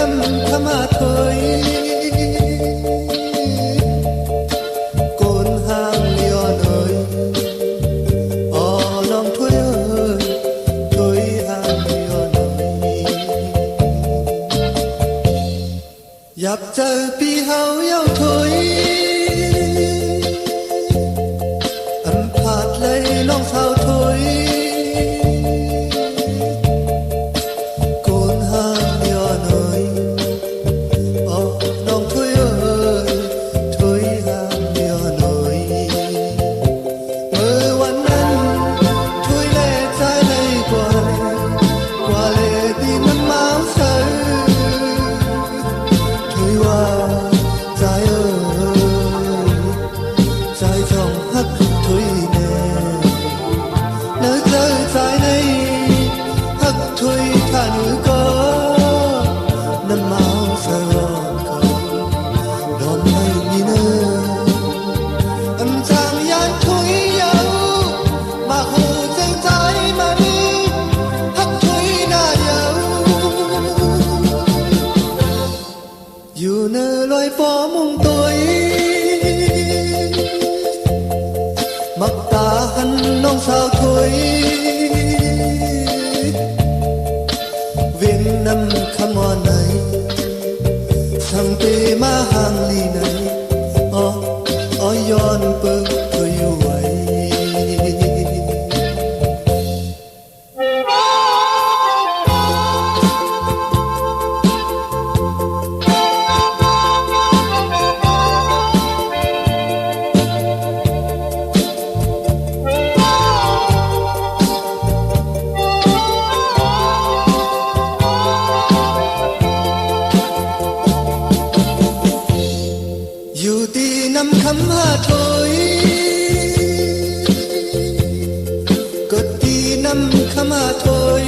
năm thăm hà thôi cồn hàng lion ơi lòng thôi ơi thôi hàng lion ơi dập trời pi hao yêu thôi âm phạt lấy lòng sao thôi dù nơi loài phố mong tôi mặc ta hắn non sao thôi Việt Nam come on này sang tê ma hàng ly này yon bơ tôi yêu ấy dù tí năm khắm hà thôi cất tí năm khắm hà thôi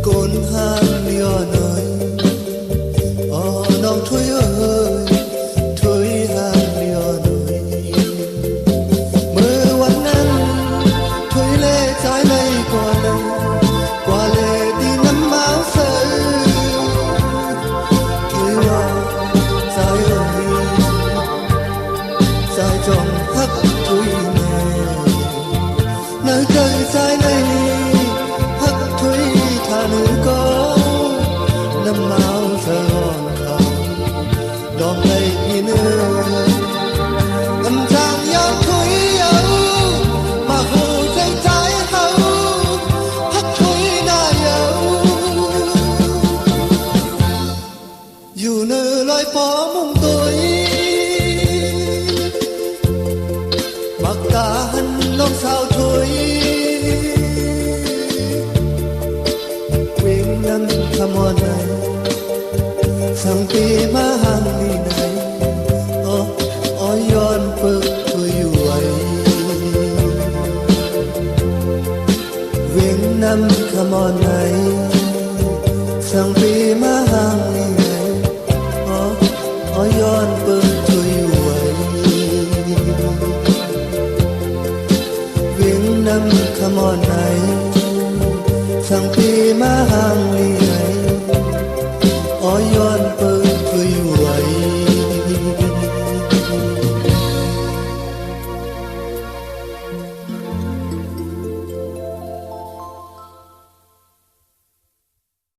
cồn hàng lion ơi nong thôi ơi thôi hàng lion ơi mơวันนั้นthôi lệ trái này qua lệ tí năm máu sơi trong hắc thủy này nơi trời trái này hắc thủy thà nữ có năm máu giờ hòn không đòn này đi nơi âm trang gió thủy âu mà hồ dây trái hậu hắc thủy na âu dù nơi loài phố mong tôi mặc ta hắn non sao thôi quyên năm come on này sang tê ma hàng ly này yon bơ tôi yêu ấy quyên năm come on này sang tê ma hàng ly này yon bơ tôi yêu ấy năm come on này sang pi ma hàng